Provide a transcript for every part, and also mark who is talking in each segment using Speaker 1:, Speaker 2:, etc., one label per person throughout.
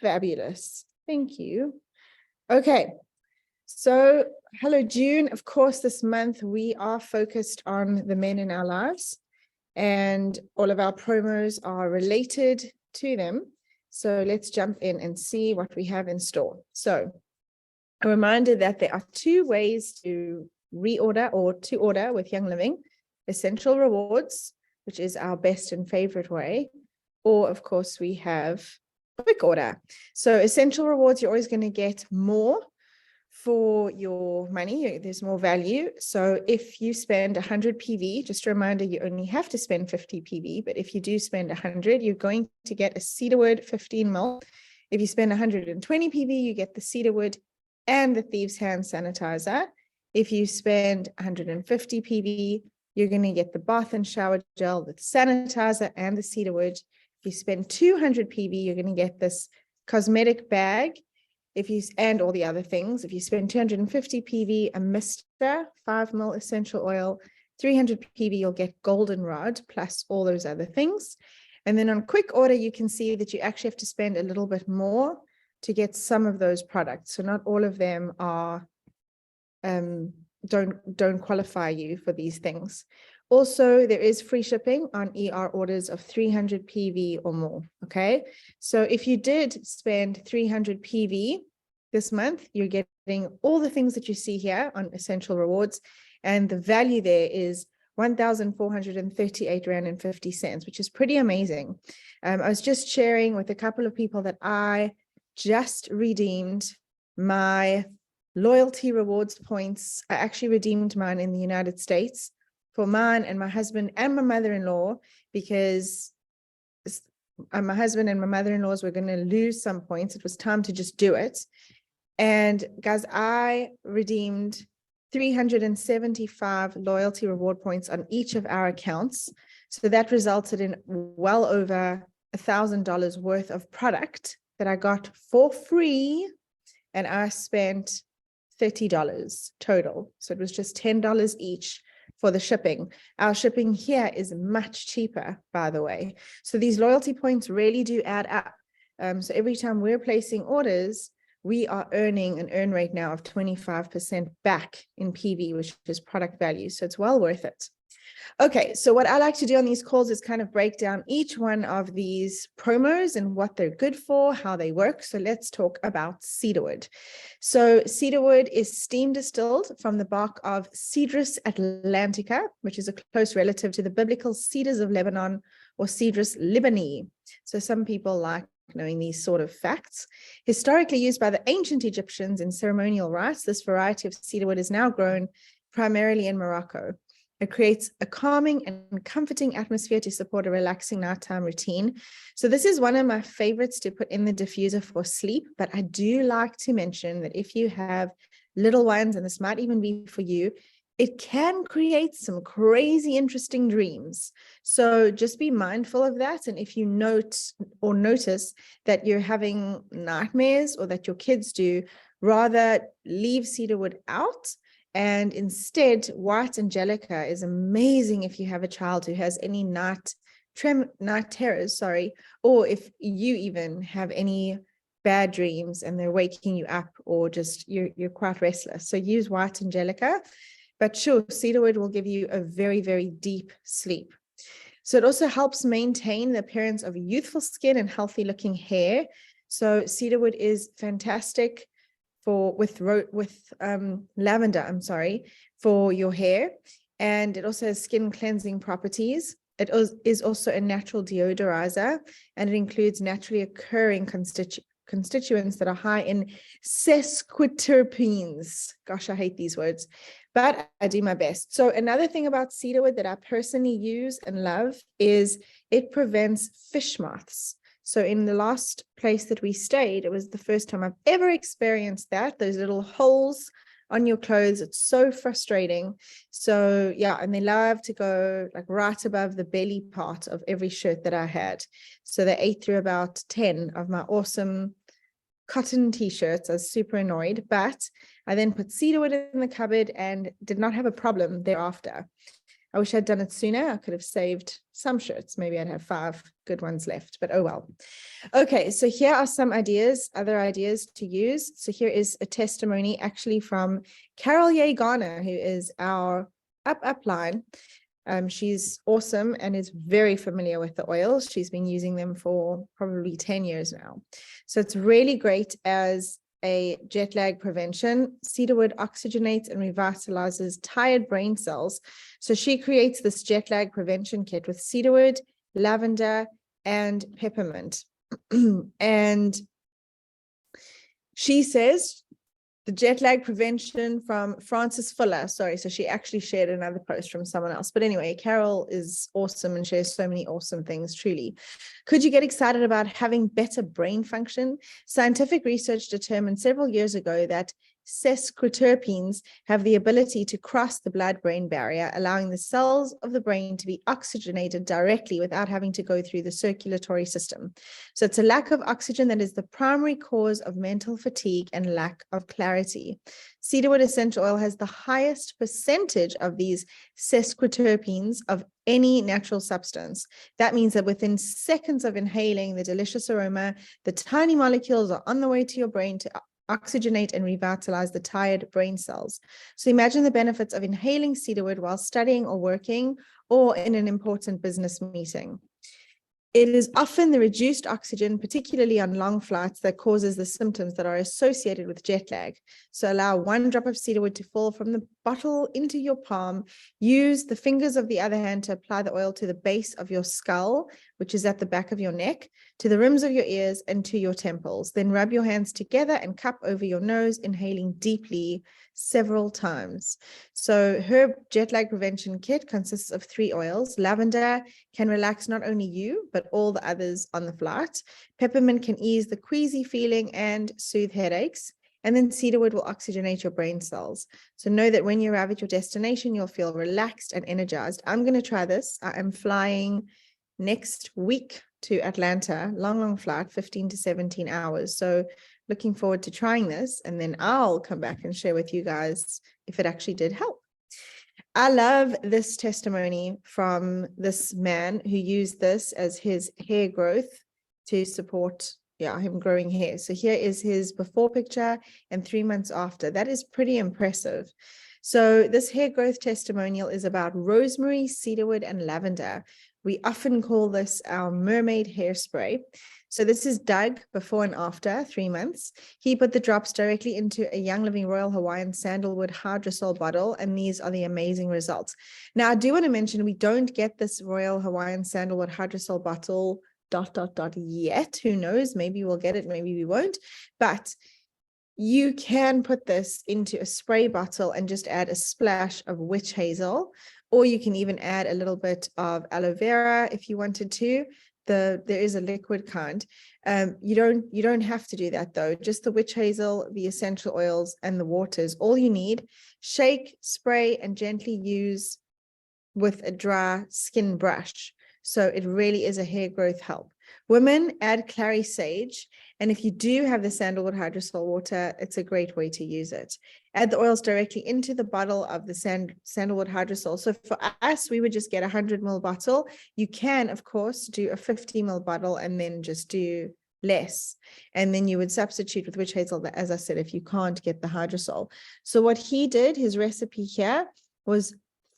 Speaker 1: Fabulous. Thank you. Okay. So, hello, June. Of course, this month we are focused on the men in our lives, and all of our promos are related to them. So let's jump in and see what we have in store. So a reminder that there are two ways to reorder or to order with Young Living: Essential Rewards, which is our best and favorite way, or of course we have quick order. So Essential Rewards, you're always going to get more for your money. There's more value. So if you spend 100 PV, just a reminder, you only have to spend 50 PV, but if you do spend 100, you're going to get a cedarwood 15 ml. If you spend 120 PV, you get the cedarwood and the Thieves' Hand sanitizer. If you spend 150 PV, you're going to get the bath and shower gel, the sanitizer, and the cedarwood. If you spend 200 PV, you're going to get this cosmetic bag, and all the other things. If you spend 250 PV, a mister, 5 ml essential oil, 300 PV, you'll get goldenrod plus all those other things. And then on quick order, you can see that you actually have to spend a little bit more to get some of those products. So not all of them are don't qualify you for these things. Also, there is free shipping on ER orders of 300 PV or more, okay? So if you did spend 300 PV this month, you're getting all the things that you see here on Essential Rewards, and the value there is 1,438 Rand and 50 cents, which is pretty amazing. I was just sharing with a couple of people that I just redeemed my loyalty rewards points. I actually redeemed mine in the United States for mine and my husband and my mother-in-law, because my husband and my mother-in-laws were going to lose some points. It was time to just do it. And guys, I redeemed 375 loyalty reward points on each of our accounts. So that resulted in well over $1,000 worth of product that I got for free, and I spent $30 total. So it was just $10 each for the shipping. Our shipping here is much cheaper, by the way. So these loyalty points really do add up. So every time we're placing orders, we are earning an earn rate now of 25% back in PV, which is product value. So it's well worth it. Okay, so what I like to do on these calls is kind of break down each one of these promos and what they're good for, how they work. So let's talk about cedarwood. So cedarwood is steam distilled from the bark of Cedrus atlantica, which is a close relative to the biblical cedars of Lebanon, or Cedrus libani. So some people like knowing these sort of facts. Historically used by the ancient Egyptians in ceremonial rites, this variety of cedarwood is now grown primarily in Morocco. It creates a calming and comforting atmosphere to support a relaxing nighttime routine. So this is one of my favorites to put in the diffuser for sleep, but I do like to mention that if you have little ones, and this might even be for you, it can create some crazy interesting dreams. So just be mindful of that. And if you notice that you're having nightmares, or that your kids do, rather leave cedarwood out. And instead, white angelica is amazing if you have a child who has any night terrors, or if you even have any bad dreams and they're waking you up, or just you're quite restless. So use white angelica. But sure, cedarwood will give you a very, very deep sleep. So it also helps maintain the appearance of youthful skin and healthy looking hair. So cedarwood is fantastic with lavender, for your hair. And it also has skin cleansing properties. It is also a natural deodorizer, and it includes naturally occurring constituents that are high in sesquiterpenes. Gosh, I hate these words, but I do my best. So another thing about cedarwood that I personally use and love is it prevents fish moths. So in the last place that we stayed, it was the first time I've ever experienced that, those little holes on your clothes. It's so frustrating. So yeah, and they love to go like right above the belly part of every shirt that I had. So they ate through about 10 of my awesome cotton t-shirts. I was super annoyed, but I then put cedarwood in the cupboard and did not have a problem thereafter. I wish I'd done it sooner. I could have saved some shirts. Maybe I'd have 5 good ones left, but oh well. Okay, so here are some ideas, other ideas to use. So here is a testimony actually from Carol Ye Garner, who is our upline. She's awesome and is very familiar with the oils. She's been using them for probably 10 years now. So it's really great as a jet lag prevention. Cedarwood oxygenates and revitalizes tired brain cells. So she creates this jet lag prevention kit with cedarwood, lavender, and peppermint. And she says the jet lag prevention from Frances Fuller. Sorry, so she actually shared another post from someone else. But anyway, Carol is awesome and shares so many awesome things, truly. Could you get excited about having better brain function? Scientific research determined several years ago that sesquiterpenes have the ability to cross the blood-brain barrier, allowing the cells of the brain to be oxygenated directly without having to go through the circulatory system. So it's a lack of oxygen that is the primary cause of mental fatigue and lack of clarity. Cedarwood essential oil has the highest percentage of these sesquiterpenes of any natural substance. That means that within seconds of inhaling the delicious aroma, the tiny molecules are on the way to your brain to oxygenate and revitalize the tired brain cells. So imagine the benefits of inhaling cedarwood while studying or working or in an important business meeting. It is often the reduced oxygen, particularly on long flights, that causes the symptoms that are associated with jet lag. So allow 1 drop of cedarwood to fall from the bottle into your palm. Use the fingers of the other hand to apply the oil to the base of your skull, which is at the back of your neck, to the rims of your ears and to your temples. Then rub your hands together and cup over your nose, inhaling deeply several times. So her jet lag prevention kit consists of 3 oils. Lavender can relax not only you, but all the others on the flight. Peppermint can ease the queasy feeling and soothe headaches. And then cedarwood will oxygenate your brain cells. So know that when you arrive at your destination, you'll feel relaxed and energized. I'm going to try this. I am flying next week to Atlanta, long flight, 15 to 17 hours. So looking forward to trying this, and then I'll come back and share with you guys if it actually did help. I love this testimony from this man who used this as his hair growth to support him growing hair. So here is his before picture and 3 months after. That is pretty impressive. So this hair growth testimonial is about rosemary, cedarwood, and lavender. We often call this our mermaid hairspray. So this is Doug before and after 3 months. He put the drops directly into a Young Living Royal Hawaiian Sandalwood Hydrosol bottle, and these are the amazing results. Now, I do want to mention we don't get this Royal Hawaiian Sandalwood Hydrosol bottle ... yet. Who knows? Maybe we'll get it, maybe we won't. But you can put this into a spray bottle and just add a splash of witch hazel, or you can even add a little bit of aloe vera if you wanted to. There is a liquid kind. You don't have to do that though. Just the witch hazel, the essential oils, and the water is all you need. Shake, spray, and gently use with a dry skin brush. So it really is a hair growth help. Women, add clary sage. And if you do have the sandalwood hydrosol water, it's a great way to use it. Add the oils directly into the bottle of the sandalwood hydrosol. So for us, we would just get a 100 ml bottle. You can, of course, do a 50 ml bottle and then just do less. And then you would substitute with witch hazel, as I said, if you can't get the hydrosol. So what he did, his recipe here was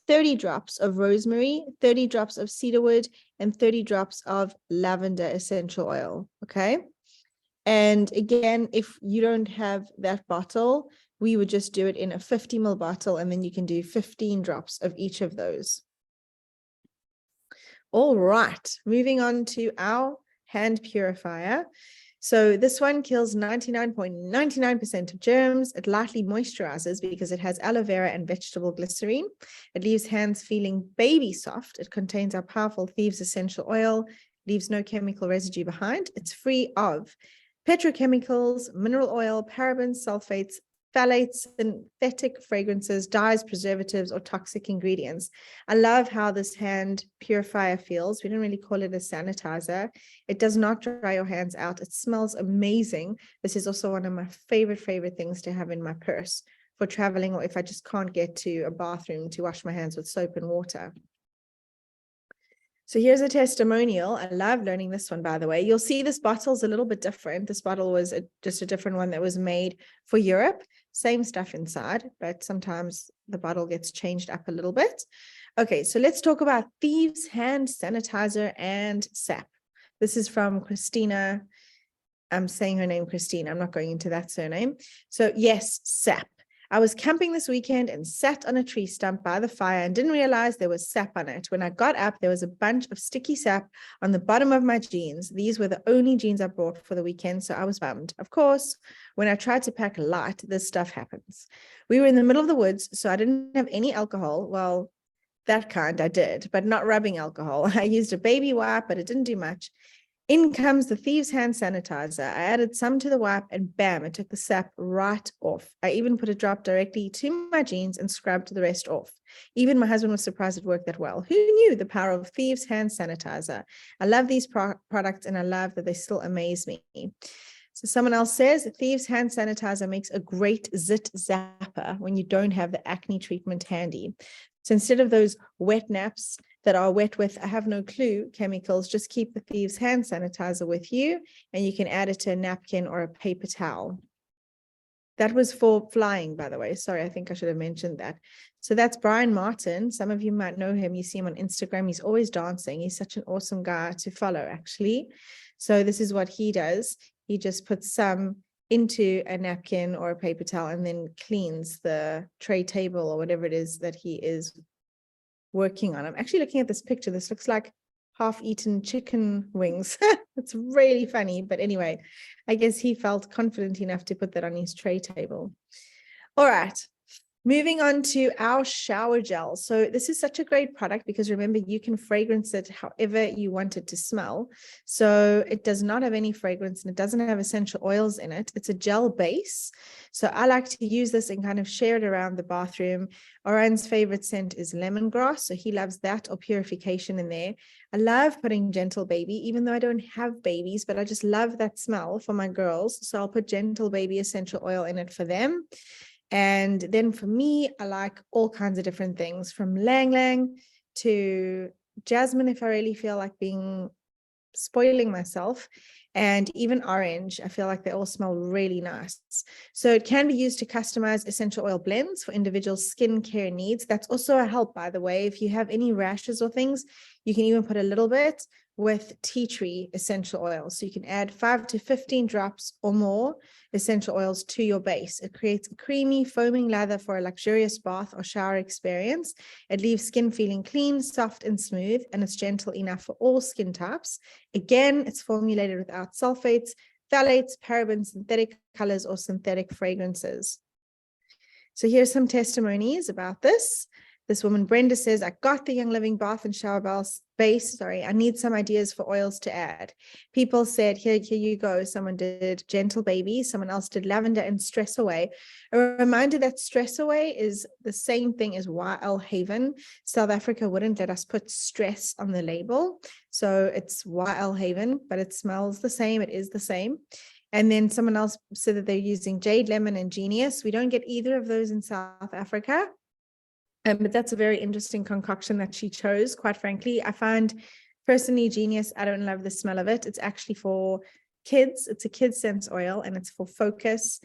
Speaker 1: 30 drops of rosemary, 30 drops of cedarwood, and 30 drops of lavender essential oil. Okay. And again, if you don't have that bottle, we would just do it in a 50 ml bottle, and then you can do 15 drops of each of those. All right, moving on to our hand purifier. So this one kills 99.99% of germs. It lightly moisturizes because it has aloe vera and vegetable glycerine. It leaves hands feeling baby soft. It contains our powerful Thieves essential oil, leaves no chemical residue behind. It's free of petrochemicals, mineral oil, parabens, sulfates, phthalates, synthetic fragrances, dyes, preservatives, or toxic ingredients. I love how this hand purifier feels. We don't really call it a sanitizer. It does not dry your hands out. It smells amazing. This is also one of my favorite things to have in my purse. for traveling, or if I just can't get to a bathroom to wash my hands with soap and water. So here's a testimonial. I love learning this one, by the way. You'll see this bottle's a little bit different. This bottle was just a different one that was made for Europe. Same stuff inside, but sometimes the bottle gets changed up a little bit. Okay, so let's talk about Thieves Hand Sanitizer and SAP. This is from Christina. I'm saying her name, Christine. I'm not going into that surname. So yes, SAP. I was camping this weekend and sat on a tree stump by the fire and didn't realize there was sap on it. When I got up, there was a bunch of sticky sap on the bottom of my jeans. These were the only jeans I brought for the weekend, so I was bummed. Of course, when I tried to pack light, this stuff happens. We were in the middle of the woods, so I didn't have any alcohol. Well, that kind I did, but not rubbing alcohol. I used a baby wipe, but it didn't do much. In comes the Thieves Hand Sanitizer. I added some to the wipe and bam, it took the sap right off. I even put a drop directly to my jeans and scrubbed the rest off. Even my husband was surprised it worked that well. Who knew the power of Thieves Hand Sanitizer? I love these products and I love that they still amaze me. So someone else says, Thieves Hand Sanitizer makes a great zit zapper when you don't have the acne treatment handy. So instead of those wet naps that are wet with, I have no clue, chemicals, just keep the Thieves Hand Sanitizer with you and you can add it to a napkin or a paper towel. That was for flying, by the way. Sorry, I think I should have mentioned that. So that's Brian Martin. Some of you might know him. You see him on Instagram. He's always dancing. He's such an awesome guy to follow, actually. So this is what he does. He just puts some into a napkin or a paper towel and then cleans the tray table or whatever it is that he is working on. I'm actually looking at this picture. This looks like half-eaten chicken wings. It's really funny. But anyway, I guess he felt confident enough to put that on his tray table. All right. Moving on to our shower gel. So this is such a great product because remember, you can fragrance it however you want it to smell. So it does not have any fragrance and it doesn't have essential oils in it. It's a gel base. So I like to use this and kind of share it around the bathroom. Oran's favorite scent is lemongrass. So he loves that, or purification in there. I love putting Gentle Baby, even though I don't have babies, but I just love that smell for my girls. So I'll put Gentle Baby essential oil in it for them. And then for me, I like all kinds of different things, from Lang Lang to jasmine if I really feel like spoiling myself, and even orange. I feel like they all smell really nice. So it can be used to customize essential oil blends for individual skincare needs. That's also a help, by the way. If you have any rashes or things, you can even put a little bit with tea tree essential oil. So you can add 5 to 15 drops or more essential oils to your base. It creates a creamy, foaming lather for a luxurious bath or shower experience. It leaves skin feeling clean, soft, and smooth, and it's gentle enough for all skin types. Again, it's formulated without sulfates, phthalates, parabens, synthetic colors, or synthetic fragrances. So here's some testimonies about this. This woman, Brenda, says, I got the Young Living bath and shower base. I need some ideas for oils to add. People said, here you go. Someone did Gentle Baby. Someone else did lavender and Stress Away. A reminder that Stress Away is the same thing as YL Haven. South Africa wouldn't let us put stress on the label. So it's YL Haven, but it smells the same. It is the same. And then someone else said that they're using Jade Lemon and Genius. We don't get either of those in South Africa. But that's a very interesting concoction that she chose, quite frankly. I find personally Genius, I don't love the smell of it. It's actually for kids. It's a kids sense oil and it's for focus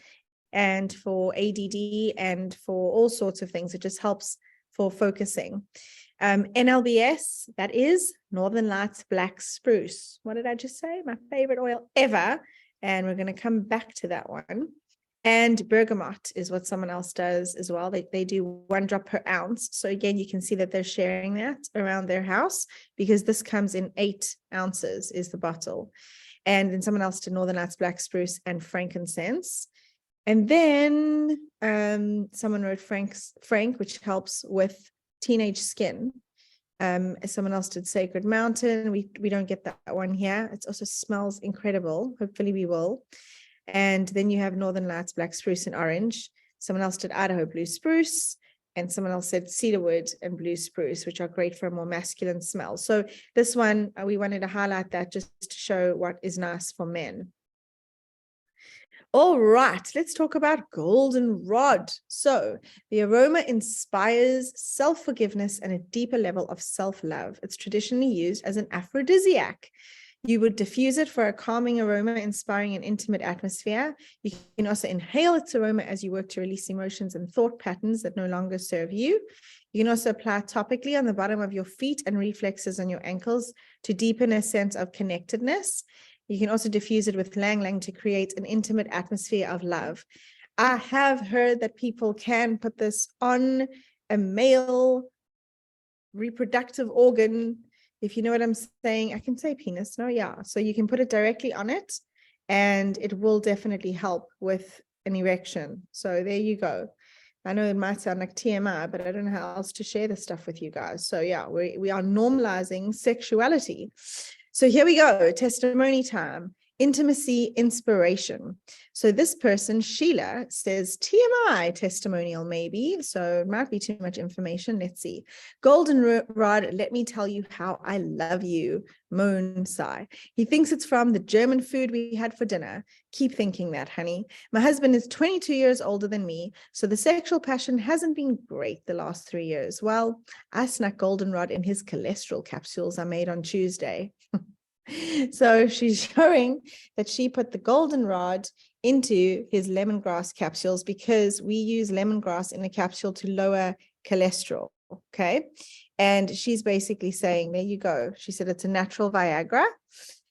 Speaker 1: and for ADD and for all sorts of things. It just helps for focusing. NLBS, that is Northern Lights Black Spruce. What did I just say? My favorite oil ever. And we're going to come back to that one. And bergamot is what someone else does as well. They do 1 drop per ounce. So again, you can see that they're sharing that around their house because this comes in 8 ounces is the bottle. And then someone else did Northern Lights Black Spruce and frankincense. And then someone wrote Frank, which helps with teenage skin. Someone else did Sacred Mountain. We don't get that one here. It also smells incredible. Hopefully we will. And then you have Northern Lights Black Spruce and Orange. Someone else did Idaho Blue Spruce. And someone else said Cedarwood and Blue Spruce, which are great for a more masculine smell. So this one, we wanted to highlight that just to show what is nice for men. All right, let's talk about goldenrod. So the aroma inspires self-forgiveness and a deeper level of self-love. It's traditionally used as an aphrodisiac. You would diffuse it for a calming aroma, inspiring an intimate atmosphere. You can also inhale its aroma as you work to release emotions and thought patterns that no longer serve you. You can also apply it topically on the bottom of your feet and reflexes on your ankles to deepen a sense of connectedness. You can also diffuse it with lang lang to create an intimate atmosphere of love. I have heard that people can put this on a male reproductive organ. If you know what I'm saying, I can say penis. No, yeah. So you can put it directly on it and it will definitely help with an erection. So there you go. I know it might sound like TMI, but I don't know how else to share this stuff with you guys. So yeah, we are normalizing sexuality. So here we go, testimony time, intimacy, inspiration. So this person, Sheila, says TMI testimonial maybe, so it might be too much information. Let's see. Goldenrod, let me tell you how I love you, moan sigh. He thinks it's from the German food we had for dinner. Keep thinking that, honey. My husband is 22 years older than me, so the sexual passion hasn't been great the last 3 years. Well, I snuck goldenrod in his cholesterol capsules I made on Tuesday. So she's showing that she put the goldenrod into his lemongrass capsules because we use lemongrass in a capsule to lower cholesterol. Okay. And she's basically saying, there you go. She said it's a natural Viagra.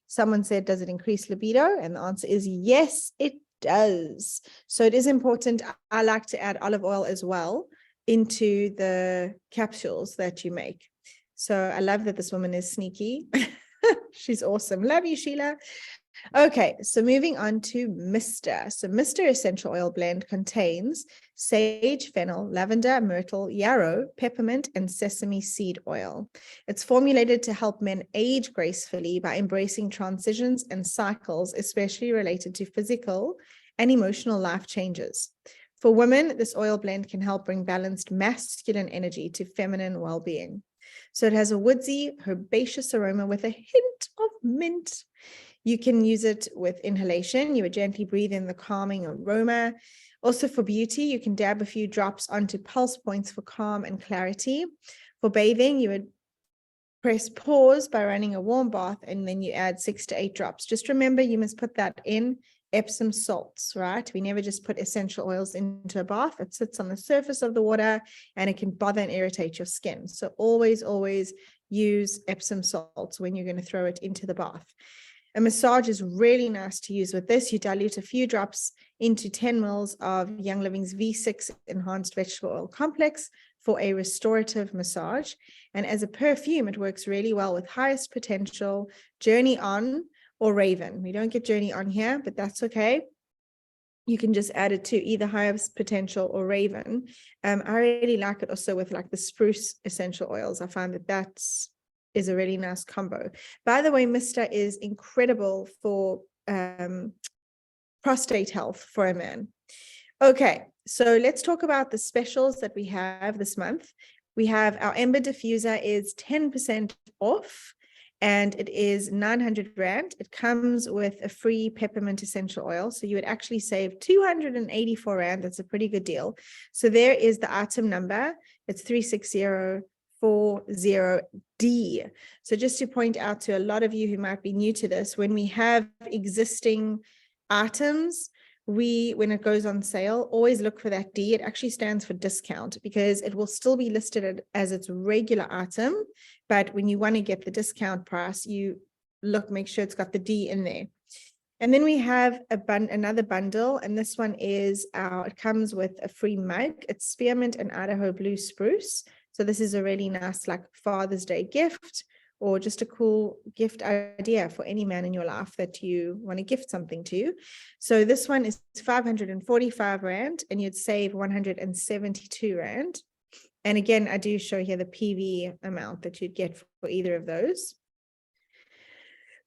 Speaker 1: Someone said, does it increase libido? And the answer is yes, it does. So it is important. I like to add olive oil as well into the capsules that you make. So I love that this woman is sneaky. She's awesome. Love you, Sheila. Okay, so moving on to Mr. So Mr. Essential Oil Blend contains sage, fennel, lavender, myrtle, yarrow, peppermint, and sesame seed oil. It's formulated to help men age gracefully by embracing transitions and cycles, especially related to physical and emotional life changes. For women, this oil blend can help bring balanced masculine energy to feminine well-being. So it has a woodsy, herbaceous aroma with a hint of mint. You can use it with inhalation. You would gently breathe in the calming aroma. Also for beauty, you can dab a few drops onto pulse points for calm and clarity. For bathing, you would press pause by running a warm bath, and then you add 6 to 8 drops. Just remember, you must put that in Epsom salts, right? We never just put essential oils into a bath. It sits on the surface of the water and it can bother and irritate your skin. So always, always use Epsom salts when you're going to throw it into the bath. A massage is really nice to use with this. You dilute a few drops into 10 mils of Young Living's V6 Enhanced Vegetable Oil Complex for a restorative massage. And as a perfume, it works really well with Highest Potential, Journey On, or Raven. We don't get Journey On here, but that's okay. You can just add it to either Highest Potential or Raven. I really like it also with like the spruce essential oils. I find that is a really nice combo. By the way, Mr. is incredible for prostate health for a man. Okay, so let's talk about the specials that we have this month. We have our Ember Diffuser is 10% off, and it is 900 Rand. It comes with a free peppermint essential oil. So you would actually save 284 Rand. That's a pretty good deal. So there is the item number. It's 36040D. So just to point out to a lot of you who might be new to this, when we have existing items, when it goes on sale, always look for that D. It actually stands for discount because it will still be listed as its regular item. But when you want to get the discount price, you make sure it's got the D in there. And then we have another bundle, and this one is it comes with a free mug. It's spearmint and Idaho blue spruce. So this is a really nice like Father's Day gift, or just a cool gift idea for any man in your life that you want to gift something to. So this one is 545 Rand, and you'd save 172 Rand. And again, I do show here the PV amount that you'd get for either of those.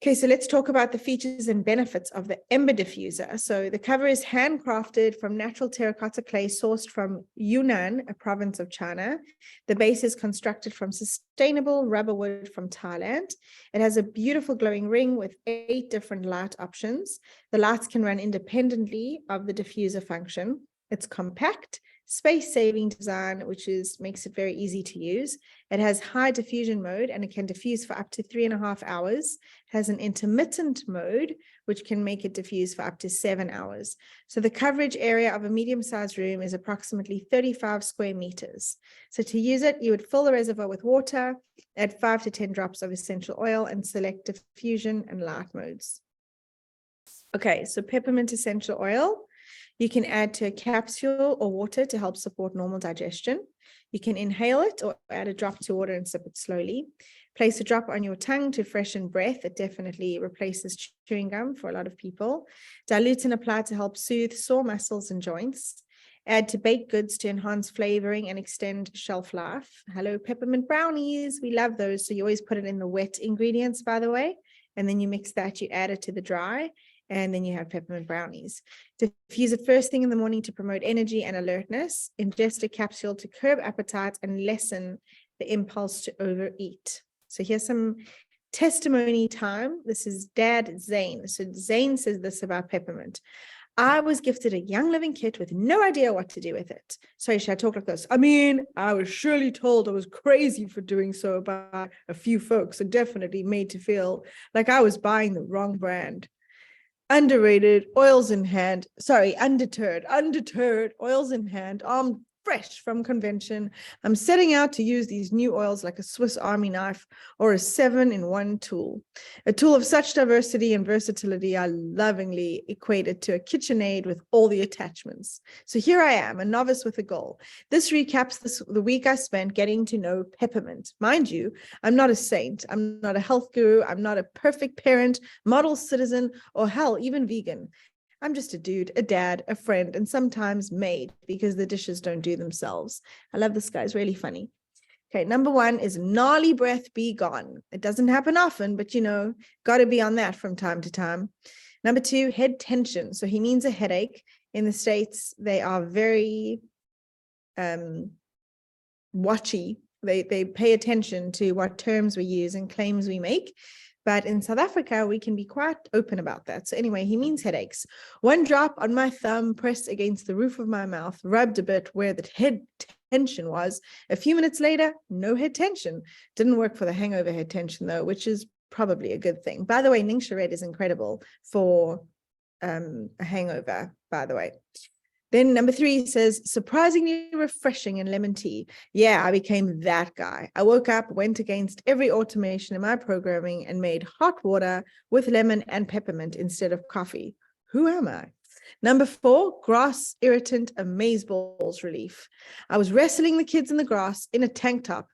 Speaker 1: Okay, so let's talk about the features and benefits of the Ember diffuser. So the cover is handcrafted from natural terracotta clay sourced from Yunnan, a province of China. The base is constructed from sustainable rubber wood from Thailand. It has a beautiful glowing ring with 8 different light options. The lights can run independently of the diffuser function. It's compact, space-saving design, which makes it very easy to use. It has high diffusion mode, and it can diffuse for up to 3.5 hours. It has an intermittent mode, which can make it diffuse for up to 7 hours. So the coverage area of a medium-sized room is approximately 35 square meters. So to use it, you would fill the reservoir with water, add 5 to 10 drops of essential oil, and select diffusion and light modes. Okay, so peppermint essential oil. You can add to a capsule or water to help support normal digestion. You can inhale it or add a drop to water and sip it slowly. Place a drop on your tongue to freshen breath. It definitely replaces chewing gum for a lot of people. Dilute and apply to help soothe sore muscles and joints. Add to baked goods to enhance flavoring and extend shelf life. Hello, peppermint brownies. We love those. So you always put it in the wet ingredients, by the way, and then you mix that, you add it to the dry, and then you have peppermint brownies. Diffuse it first thing in the morning to promote energy and alertness. Ingest a capsule to curb appetite and lessen the impulse to overeat. So here's some testimony time. This is Dad Zane. So Zane says this about peppermint. I was gifted a Young Living kit with no idea what to do with it. Sorry, should I talk like this? I mean, I was surely told I was crazy for doing so by a few folks, and definitely made to feel like I was buying the wrong brand. Undeterred, oils in hand, oils in hand, armed fresh from convention. I'm setting out to use these new oils like a Swiss Army knife or a 7-in-1 tool. A tool of such diversity and versatility, I lovingly equate it to a KitchenAid with all the attachments. So here I am, a novice with a goal. This recaps the week I spent getting to know peppermint. Mind you, I'm not a saint. I'm not a health guru. I'm not a perfect parent, model citizen, or hell, even vegan. I'm just a dude, a dad, a friend, and sometimes maid, because the dishes don't do themselves. I love this guy. It's really funny. Okay, number 1 is gnarly breath be gone. It doesn't happen often, but got to be on that from time to time. Number 2, head tension. So he means a headache. In the States, they are very watchy. They pay attention to what terms we use and claims we make. But in South Africa, we can be quite open about that. So anyway, he means headaches. 1 drop on my thumb pressed against the roof of my mouth, rubbed a bit where the head tension was. A few minutes later, no head tension. Didn't work for the hangover head tension, though, which is probably a good thing. By the way, Ningxia Red is incredible for a hangover, by the way. Then number 3 says, surprisingly refreshing in lemon tea. Yeah, I became that guy. I woke up, went against every automation in my programming, and made hot water with lemon and peppermint instead of coffee. Who am I? Number 4, grass irritant amazeballs relief. I was wrestling the kids in the grass in a tank top.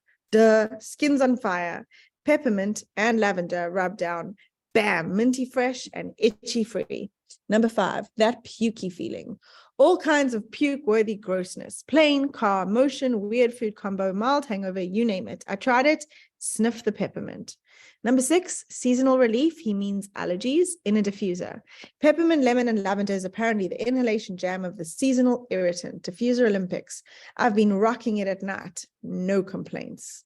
Speaker 1: Skin's on fire. Peppermint and lavender rubbed down. Bam, minty fresh and itchy free. Number 5, that pukey feeling. All kinds of puke-worthy grossness. Plain, car, motion, weird food combo, mild hangover, you name it. I tried it, sniff the peppermint. Number 6, seasonal relief. He means allergies in a diffuser. Peppermint, lemon, and lavender is apparently the inhalation jam of the seasonal irritant. Diffuser Olympics. I've been rocking it at night. No complaints.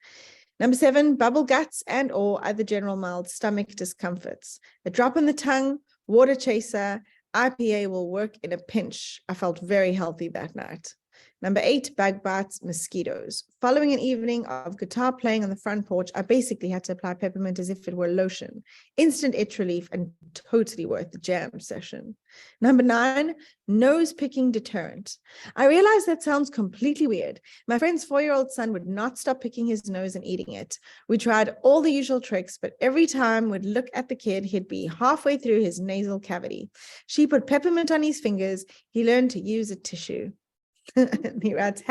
Speaker 1: Number 7, bubble guts and or other general mild stomach discomforts. A drop in the tongue, water chaser, IPA will work in a pinch. I felt very healthy that night. Number 8, bug bites, mosquitoes. Following an evening of guitar playing on the front porch, I basically had to apply peppermint as if it were lotion. Instant itch relief and totally worth the jam session. Number 9, nose-picking deterrent. I realized that sounds completely weird. My friend's 4-year-old son would not stop picking his nose and eating it. We tried all the usual tricks, but every time we'd look at the kid, he'd be halfway through his nasal cavity. She put peppermint on his fingers. He learned to use a tissue. He writes,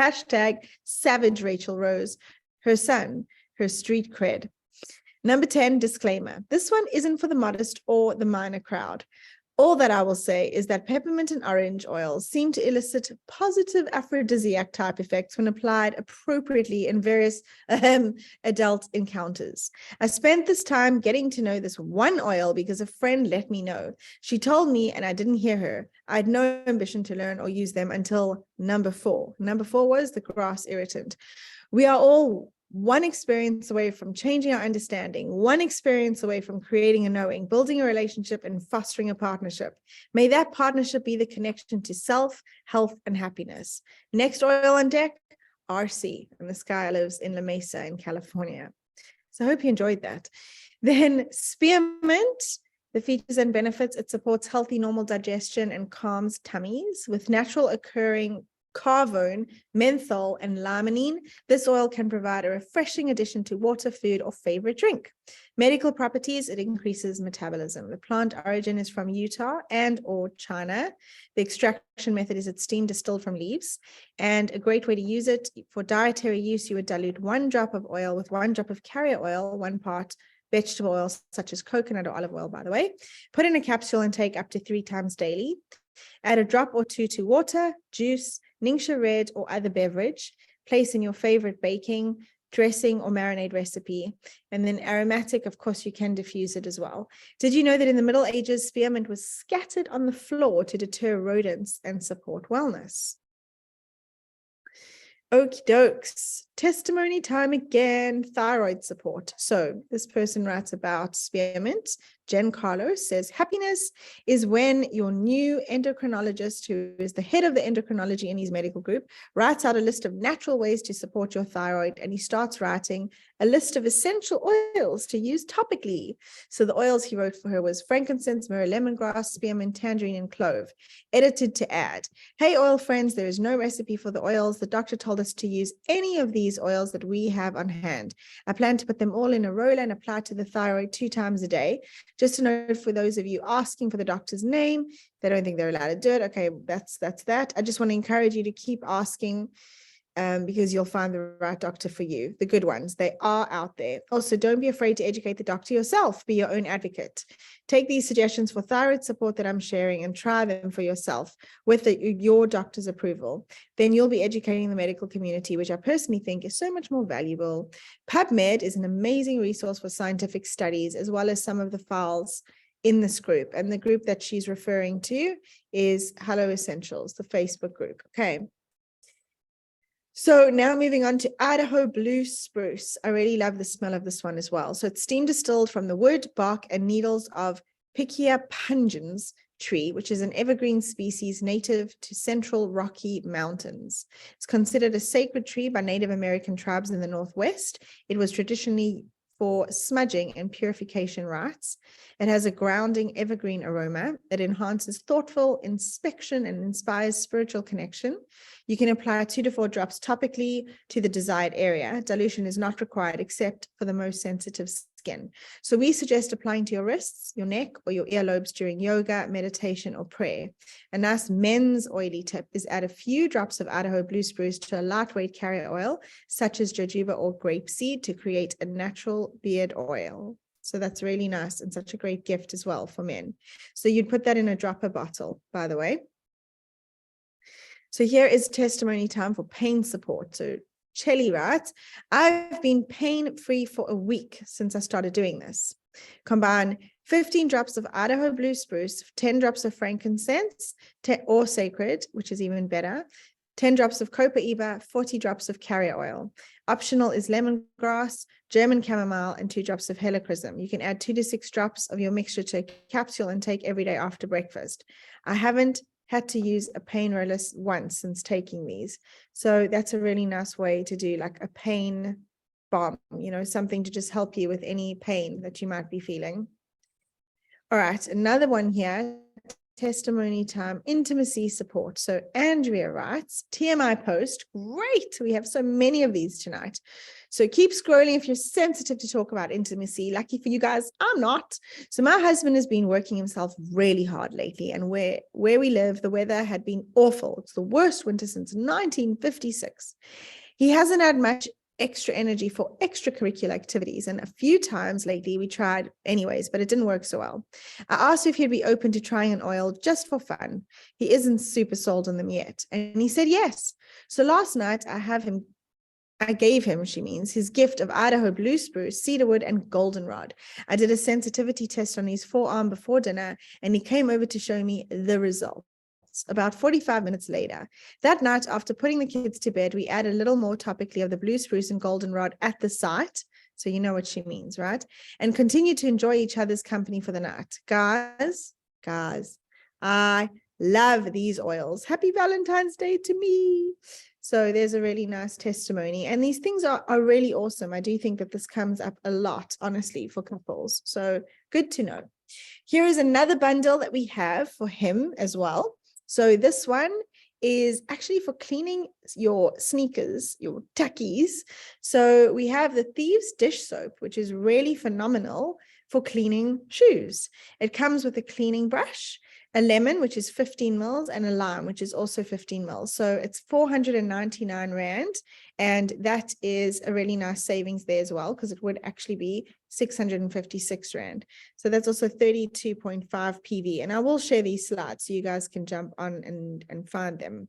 Speaker 1: #savage Rachel Rose, her son, her street cred. Number 10, disclaimer. This one isn't for the modest or the minor crowd. All that I will say is that peppermint and orange oils seem to elicit positive aphrodisiac type effects when applied appropriately in various adult encounters. I spent this time getting to know this one oil because a friend let me know. She told me and I didn't hear her. I had no ambition to learn or use them until number 4. Number 4 was the grass irritant. We are all one experience away from changing our understanding, one experience away from creating a knowing, building a relationship, and fostering a partnership. May that partnership be the connection to self, health, and happiness. Next oil on deck, RC. And this guy lives in La Mesa in California. So I hope you enjoyed that. Then spearmint. The features and benefits: it supports healthy, normal digestion and calms tummies with natural occurring carvone, menthol, and limonene. This oil can provide a refreshing addition to water, food, or favorite drink. Medical properties: it increases metabolism. The plant origin is from Utah and or China. The extraction method is it's steam distilled from leaves. And a great way to use it for dietary use: you would dilute 1 drop of oil with 1 drop of carrier oil, 1 part vegetable oil such as coconut or olive oil, by the way. Put in a capsule and take up to 3 times daily. Add a drop or 2 to water, juice, Ningxia red, or other beverage. Place in your favorite baking, dressing, or marinade recipe. And then aromatic, of course, you can diffuse it as well. Did you know that in the Middle Ages, spearmint was scattered on the floor to deter rodents and support wellness? Okie dokes. Testimony time again. Thyroid support. So this person writes about spearmint. Jen Carlos says, happiness is when your new endocrinologist, who is the head of the endocrinology in his medical group, writes out a list of natural ways to support your thyroid, and he starts writing a list of essential oils to use topically. So the oils he wrote for her was frankincense, myrrh, lemongrass, spearmint, tangerine, and clove. Edited to add, hey oil friends, there is no recipe for the oils. The doctor told us to use any of these oils that we have on hand. I plan to put them all in a roller and apply to the thyroid 2 times a day. Just a note for those of you asking for the doctor's name, they don't think they're allowed to do it. Okay, that's that. I just want to encourage you to keep asking because you'll find the right doctor for you, the good ones. They are out there. Also, don't be afraid to educate the doctor yourself. Be your own advocate. Take these suggestions for thyroid support that I'm sharing and try them for yourself with your doctor's approval. Then you'll be educating the medical community, which I personally think is so much more valuable. PubMed is an amazing resource for scientific studies, as well as some of the files in this group. And the group that she's referring to is Hello Essentials, the Facebook group. Okay. So now moving on to Idaho blue spruce. I really love the smell of this one as well. So it's steam distilled from the wood, bark, and needles of Pichia pungens tree, which is an evergreen species native to central Rocky Mountains. It's considered a sacred tree by Native American tribes in the Northwest. It was traditionally for smudging and purification rites. It has a grounding evergreen aroma that enhances thoughtful inspection and inspires spiritual connection. You can apply 2 to 4 drops topically to the desired area. Dilution is not required except for the most sensitive skin. So we suggest applying to your wrists, your neck, or your earlobes during yoga, meditation, or prayer. A nice men's oily tip is add a few drops of Idaho blue spruce to a lightweight carrier oil, such as jojoba or grapeseed, to create a natural beard oil. So that's really nice and such a great gift as well for men. So you'd put that in a dropper bottle, by the way. So here is testimony time for pain support. So Chelly writes, I've been pain-free for a week since I started doing this. Combine 15 drops of Idaho blue spruce, 10 drops of frankincense or sacred, which is even better, 10 drops of copaiba, 40 drops of carrier oil. Optional is lemongrass, German chamomile, and 2 drops of helichrysum. You can add 2 to 6 drops of your mixture to a capsule and take every day after breakfast. I haven't had to use a pain roller once since taking these. So that's a really nice way to do like a pain balm, you know, something to just help you with any pain that you might be feeling. All right, another one here. Testimony time, intimacy support. So Andrea writes, TMI post, great. We have so many of these tonight. So keep scrolling if you're sensitive to talk about intimacy. Lucky for you guys, I'm not. So my husband has been working himself really hard lately, and where we live, the weather had been awful. It's the worst winter since 1956. He hasn't had much extra energy for extracurricular activities. And a few times lately we tried anyways, but it didn't work so well. I asked if he'd be open to trying an oil just for fun. He isn't super sold on them yet. And he said yes. So last night I gave him, his gift of Idaho blue spruce, cedarwood, and goldenrod. I did a sensitivity test on his forearm before dinner, and he came over to show me the results. About 45 minutes later, that night, after putting the kids to bed, we add a little more topically of the blue spruce and goldenrod at the site. So you know what she means, right? And continue to enjoy each other's company for the night. Guys, I love these oils. Happy Valentine's Day to me. So there's a really nice testimony. And these things are really awesome. I do think that this comes up a lot, honestly, for couples. So good to know. Here is another bundle that we have for him as well. So this one is actually for cleaning your sneakers, your tackies. So we have the Thieves dish soap, which is really phenomenal for cleaning shoes. It comes with a cleaning brush, a lemon, which is 15 mils, and a lime, which is also 15 mils. So it's 499 Rand. And that is a really nice savings there as well, because it would actually be 656 Rand. So that's also 32.5 PV. And I will share these slides so you guys can jump on and find them.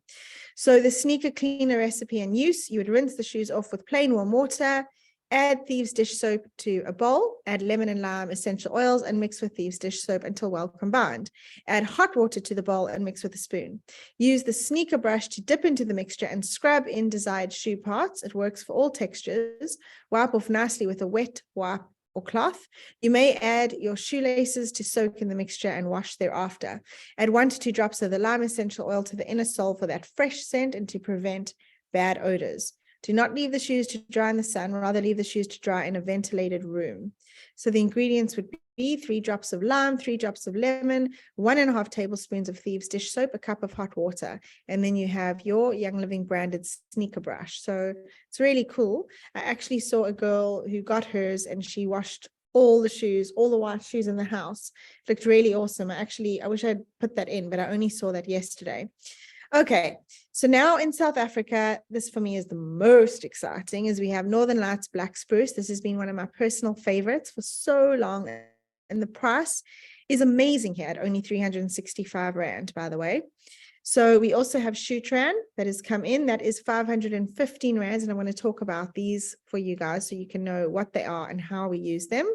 Speaker 1: So the sneaker cleaner recipe and use, you would rinse the shoes off with plain warm water, add Thieves dish soap to a bowl, add lemon and lime essential oils, and mix with Thieves dish soap until well combined. Add hot water to the bowl and mix with a spoon. Use the sneaker brush to dip into the mixture and scrub in desired shoe parts. It works for all textures. Wipe off nicely with a wet wipe or cloth. You may add your shoelaces to soak in the mixture and wash thereafter. Add 1 to 2 drops of the lime essential oil to the inner sole for that fresh scent and to prevent bad odors. Do not leave the shoes to dry in the sun, rather leave the shoes to dry in a ventilated room. So the ingredients would be 3 drops of lime, 3 drops of lemon, 1.5 tablespoons of Thieves dish soap, a cup of hot water. And then you have your Young Living branded sneaker brush. So it's really cool. I actually saw a girl who got hers and she washed all the shoes, all the white shoes in the house. It looked really awesome. I wish I'd put that in, but I only saw that yesterday. Okay, so now in South Africa, this for me is the most exciting, is we have Northern Lights Black Spruce. This has been one of my personal favorites for so long, and the price is amazing here at only 365 Rand, by the way. So we also have Shutran that has come in, that is 515 Rands, and I want to talk about these for you guys so you can know what they are and how we use them.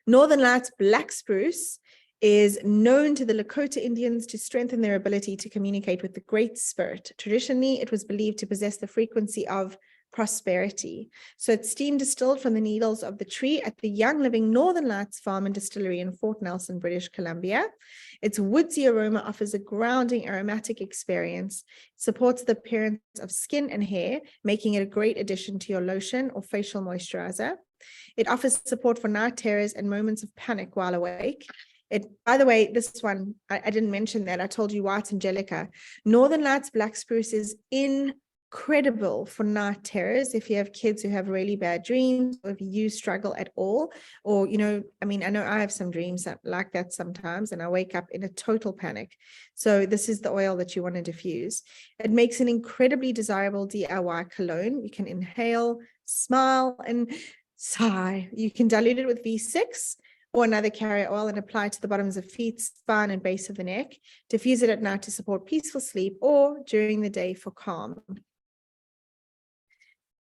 Speaker 1: Northern Lights Black Spruce is known to the Lakota Indians to strengthen their ability to communicate with the Great Spirit. Traditionally, it was believed to possess the frequency of prosperity. So it's steam distilled from the needles of the tree at the Young Living Northern Lights Farm and Distillery in Fort Nelson, British Columbia. Its woodsy aroma offers a grounding aromatic experience, supports the appearance of skin and hair, making it a great addition to your lotion or facial moisturizer. It offers support for night terrors and moments of panic while awake. By the way, this one, I didn't mention that. I told you White Angelica. Northern Lights Black Spruce is incredible for night terrors. If you have kids who have really bad dreams, or if you struggle at all, or, I know I have some dreams like that sometimes, and I wake up in a total panic. So this is the oil that you want to diffuse. It makes an incredibly desirable DIY cologne. You can inhale, smile, and sigh. You can dilute it with V6 or another carrier oil and apply to the bottoms of feet, spine, and base of the neck. Diffuse it at night to support peaceful sleep or during the day for calm.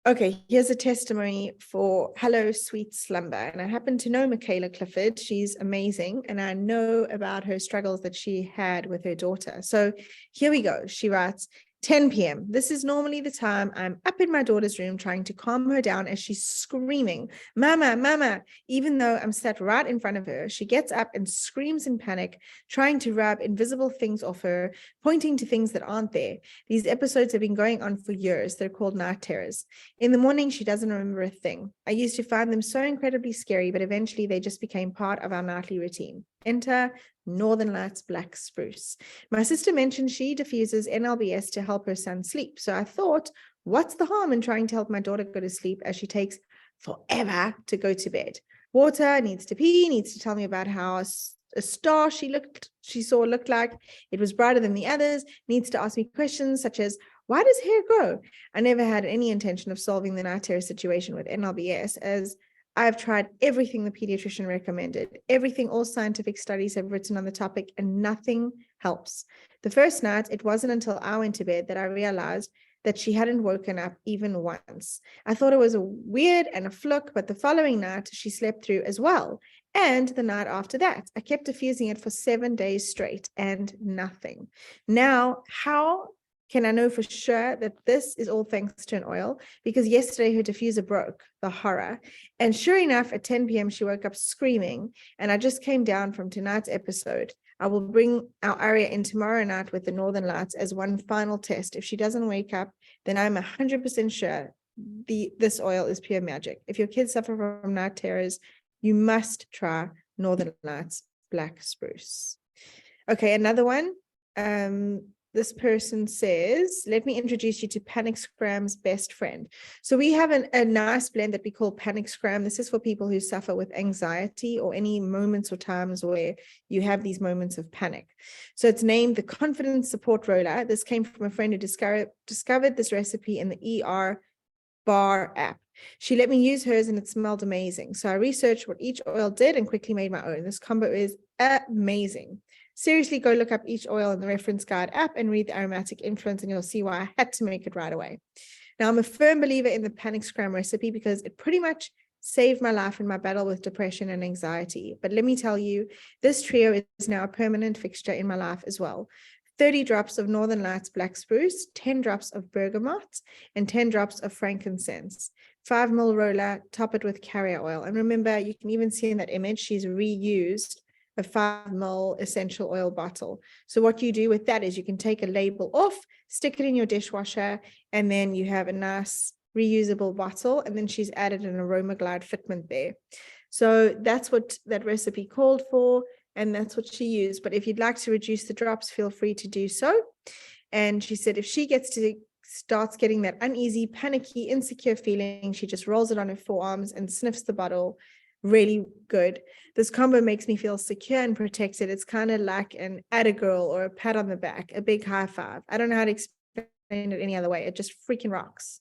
Speaker 1: Okay, here's a testimony for Hello Sweet Slumber. And I happen to know Michaela Clifford. She's amazing. And I know about her struggles that she had with her daughter. So here we go. She writes, 10 p.m. This is normally the time I'm up in my daughter's room trying to calm her down as she's screaming, "Mama, mama." Even though I'm sat right in front of her, she gets up and screams in panic, trying to rub invisible things off her, pointing to things that aren't there. These episodes have been going on for years. They're called night terrors. In the morning, she doesn't remember a thing. I used to find them so incredibly scary, but eventually they just became part of our nightly routine. Enter Northern Lights Black Spruce. My sister mentioned she diffuses NLBS to help her son sleep. So I thought, what's the harm in trying to help my daughter go to sleep as she takes forever to go to bed? Water, needs to pee, needs to tell me about how a star she saw looked like. It was brighter than the others, needs to ask me questions such as, Why does hair grow? I never had any intention of solving the night terror situation with NLBS, as I've tried everything the pediatrician recommended, everything all scientific studies have written on the topic, and nothing helps. The first night, it wasn't until I went to bed that I realized that she hadn't woken up even once. I thought it was a weird and a fluke, but the following night she slept through as well. And the night after that, I kept diffusing it for 7 days straight and nothing. Now, how can I know for sure that this is all thanks to an oil? Because yesterday her diffuser broke, the horror. And sure enough, at 10 p.m., she woke up screaming. And I just came down from tonight's episode. I will bring our Aria in tomorrow night with the Northern Lights as one final test. If she doesn't wake up, then I'm 100% sure this oil is pure magic. If your kids suffer from night terrors, you must try Northern Lights Black Spruce. Okay, another one. This person says, let me introduce you to Panic Scram's best friend. So we have a nice blend that we call Panic Scram. This is for people who suffer with anxiety or any moments or times where you have these moments of panic. So it's named the Confidence Support Roller. This came from a friend who discovered this recipe in the ER Bar app. She let me use hers and it smelled amazing. So I researched what each oil did and quickly made my own. This combo is amazing. Seriously, go look up each oil in the reference guide app and read the aromatic influence, and you'll see why I had to make it right away. Now, I'm a firm believer in the Panic Scram recipe because it pretty much saved my life in my battle with depression and anxiety. But let me tell you, this trio is now a permanent fixture in my life as well. 30 drops of Northern Lights Black Spruce, 10 drops of bergamot, and 10 drops of frankincense. 5 ml roller, top it with carrier oil. And remember, you can even see in that image, she's reused a 5 ml essential oil bottle. So what you do with that is you can take a label off, stick it in your dishwasher, and then you have a nice reusable bottle. And then she's added an aroma glide fitment there. So that's what that recipe called for, and that's what she used. But if you'd like to reduce the drops, feel free to do so. And she said if she starts getting that uneasy, panicky, insecure feeling, she just rolls it on her forearms and sniffs the bottle. Really good. This combo makes me feel secure and protected. It's kind of like an atta girl or a pat on the back, a big high five. I don't know how to explain it any other way. It just freaking rocks.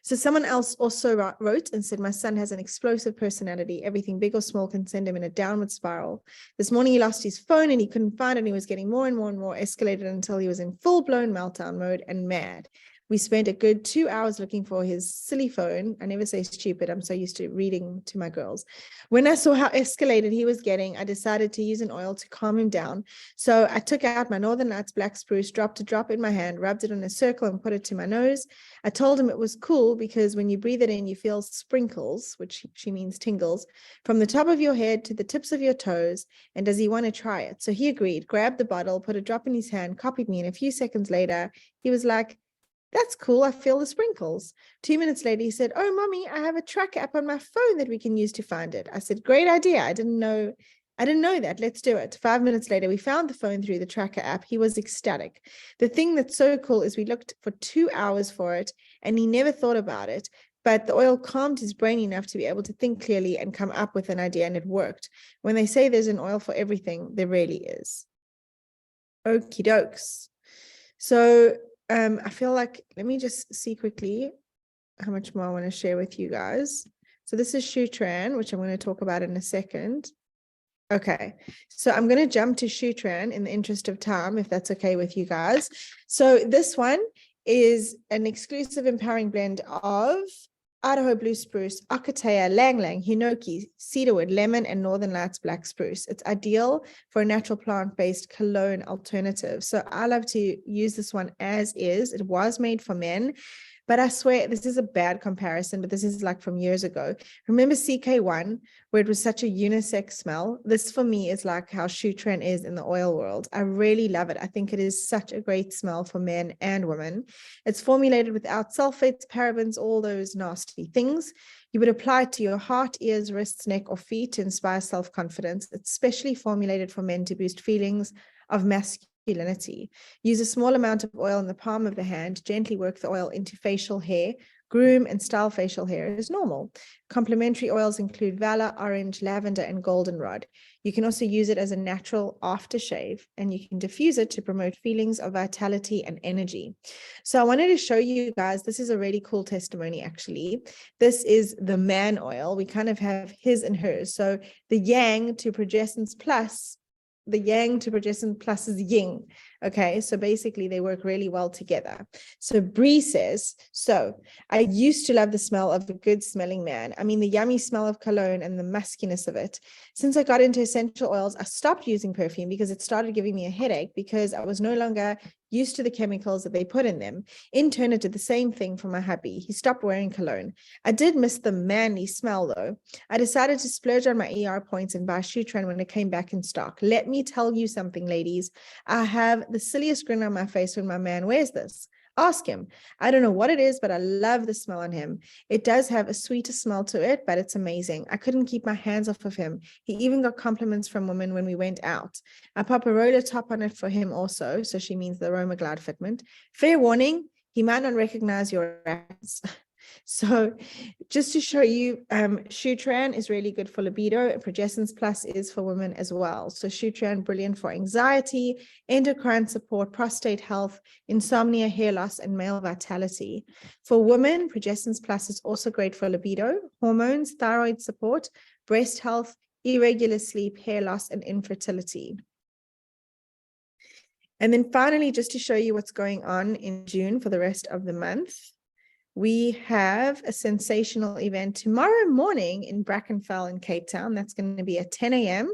Speaker 1: So someone else also wrote and said, my son has an explosive personality. Everything big or small can send him in a downward spiral. This morning he lost his phone and he couldn't find it, and he was getting more and more and more escalated until he was in full-blown meltdown mode and mad. We spent a good 2 hours looking for his silly phone. I never say stupid. I'm so used to reading to my girls. When I saw how escalated he was getting, I decided to use an oil to calm him down. So I took out my Northern Lights Black Spruce, dropped a drop in my hand, rubbed it in a circle and put it to my nose. I told him it was cool because when you breathe it in, you feel sprinkles, which she means tingles, from the top of your head to the tips of your toes. And does he want to try it? So he agreed, grabbed the bottle, put a drop in his hand, copied me. And a few seconds later, he was like, that's cool. I feel the sprinkles. 2 minutes later, he said, oh, mommy, I have a track app on my phone that we can use to find it. I said, great idea. I didn't know that. Let's do it. 5 minutes later, we found the phone through the tracker app. He was ecstatic. The thing that's so cool is we looked for 2 hours for it and he never thought about it, but the oil calmed his brain enough to be able to think clearly and come up with an idea, and it worked. When they say there's an oil for everything, there really is. Okie dokes. So I feel like, let me just see quickly how much more I want to share with you guys. So this is Shutran, which I'm going to talk about in a second. Okay, so I'm going to jump to Shutran in the interest of time, if that's okay with you guys. So this one is an exclusive empowering blend of Idaho Blue Spruce, Akatea, Lang Lang, Hinoki, Cedarwood, Lemon, and Northern Lights Black Spruce. It's ideal for a natural plant-based cologne alternative. So I love to use this one as is. It was made for men, but I swear this is a bad comparison, but this is like from years ago. Remember CK1, where it was such a unisex smell? This for me is like how Shutran is in the oil world. I really love it. I think it is such a great smell for men and women. It's formulated without sulfates, parabens, all those nasty things. You would apply it to your heart, ears, wrists, neck, or feet to inspire self-confidence. It's specially formulated for men to boost feelings of masculinity. Use a small amount of oil in the palm of the hand, gently work the oil into facial hair, Groom and style facial hair is normal. Complementary oils include Valor, Orange, Lavender, and Goldenrod. You can also use it as a natural aftershave, and you can diffuse it to promote feelings of vitality and energy. So I wanted to show you guys, this is a really cool testimony, actually. This is the man oil. We kind of have his and hers. So the yang to progestins plus, the yang to progestin plus is yin. Okay, so basically they work really well together. So Bree says, so I used to love the smell of a good smelling man. I mean, the yummy smell of cologne and the muskiness of it. Since I got into essential oils, I stopped using perfume because it started giving me a headache because I was no longer used to the chemicals that they put in them. In turn, it did the same thing for my hubby. He stopped wearing cologne. I did miss the manly smell though. I decided to splurge on my ER points and buy Shutran when it came back in stock. Let me tell you something, ladies. I have the silliest grin on my face when my man wears this. Ask him. I don't know what it is, but I love the smell on him. It does have a sweeter smell to it, but it's amazing. I couldn't keep my hands off of him. He even got compliments from women when we went out. I pop a roller top on it for him also. So she means the Aroma Glide fitment. Fair warning, he might not recognize your ads. So just to show you, Shutran is really good for libido. Progestins Plus is for women as well. So Shutran, brilliant for anxiety, endocrine support, prostate health, insomnia, hair loss, and male vitality. For women, Progestins Plus is also great for libido, hormones, thyroid support, breast health, irregular sleep, hair loss, and infertility. And then finally, just to show you what's going on in June for the rest of the month, we have a sensational event tomorrow morning in Brackenfell in Cape Town. That's going to be at 10 a.m.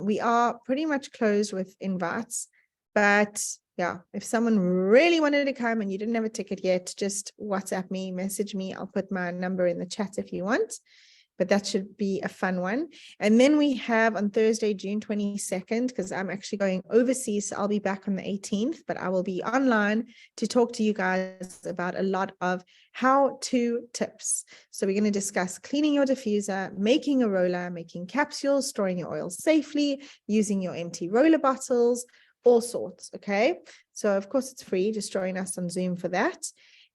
Speaker 1: We are pretty much closed with invites, but yeah, if someone really wanted to come and you didn't have a ticket yet, just WhatsApp me, message me. I'll put my number in the chat if you want. But that should be a fun one. And then we have on Thursday, June 22nd, because I'm actually going overseas, so I'll be back on the 18th, but I will be online to talk to you guys about a lot of how-to tips. So we're going to discuss cleaning your diffuser, making a roller, making capsules, storing your oil safely, using your empty roller bottles, all sorts, okay? So of course it's free, just join us on Zoom for that.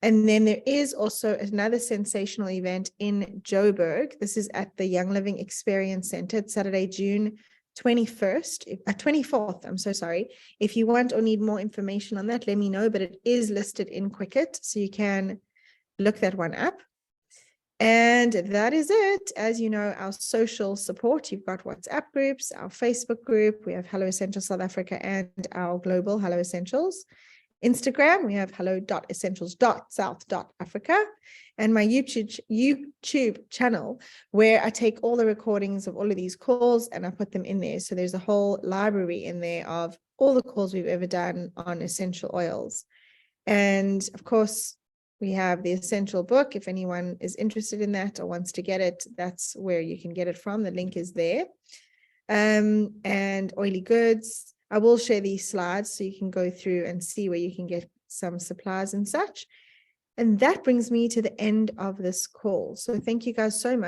Speaker 1: And then there is also another sensational event in Joburg. This is at the Young Living Experience Center. It's Saturday, June 24th. I'm so sorry. If you want or need more information on that, let me know, but it is listed in Quicket, so you can look that one up. And that is it. As you know, our social support, you've got WhatsApp groups, our Facebook group, we have Hello Essentials South Africa and our global Hello Essentials. Instagram, we have hello.essentials.south.africa, and my YouTube channel, where I take all the recordings of all of these calls and I put them in there. So there's a whole library in there of all the calls we've ever done on essential oils. And of course, we have the essential book. If anyone is interested in that or wants to get it, that's where you can get it from. The link is there. And oily goods. I will share these slides so you can go through and see where you can get some supplies and such. And that brings me to the end of this call. So thank you guys so much.